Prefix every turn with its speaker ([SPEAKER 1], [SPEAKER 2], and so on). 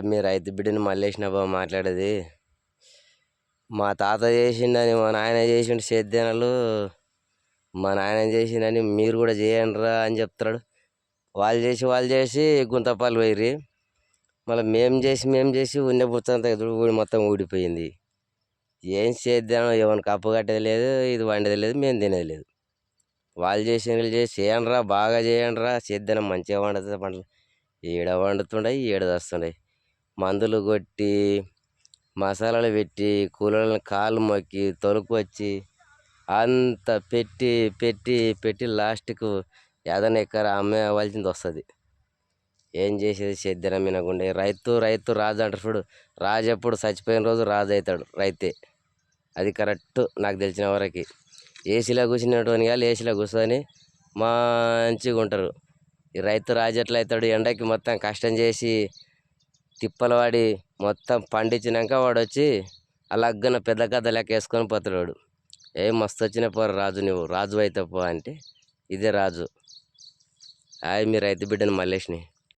[SPEAKER 1] మీ రైతు బిడ్డని మల్లేసిన బాబు మాట్లాడేది. మా తాత చేసిండని మా నాయన చేసిండు సేద్యాలు, మా నాయన చేసిండని మీరు కూడా చేయండిరా అని చెప్తాడు. వాళ్ళు చేసి గుంతపాలు పోయిర్రి. మళ్ళీ మేము చేసి ఉన్న బుచ్చంతా ఊడి మొత్తం ఊడిపోయింది. ఏం చేద్దాం, ఎవరికి అప్పు కట్టేది లేదు, ఇది వండేది లేదు, మేము తినేది లేదు. వాళ్ళు చేసి చేయండిరా, బాగా చేయండిరా, సేద్యం మంచిగా వండుతుంది పంటలు. ఈడ వండుతుండే ఈడ వస్తుండే మందులు కొట్టి మసాలాలు పెట్టి కూలీలను కాళ్ళు మొక్కి తొలుకు వచ్చి అంత పెట్టి పెట్టి పెట్టి లాస్ట్కు ఏదైనా ఎక్కర అమ్మేవలసింది వస్తుంది. ఏం చేసేది సేద్యం వినకుండే. రైతు రాజు అంటారు చూడు, రాజు ఎప్పుడు చచ్చిపోయిన రోజు రాజు అవుతాడు రైతే. అది కరెక్ట్ నాకు తెలిసిన వరకు. ఏసీలో కూర్చునేటోని కానీ ఏసీలో కూర్చొని మంచిగా ఉంటారు. ఈ రైతు రాజు ఎట్లా అవుతాడు, ఎండకి మొత్తం కష్టం చేసి తిప్పలు వాడి మొత్తం పండించినాక వాడు వచ్చి అలాగన పెద్ద గద్ద లెక్క వేసుకొని పోతాడు వాడు. ఏం మస్తు వచ్చిన పోరు రాజు, నువ్వు రాజు అయితే పో అంటే ఇదే రాజు. మీ రైతు బిడ్డను మల్లేష్ని.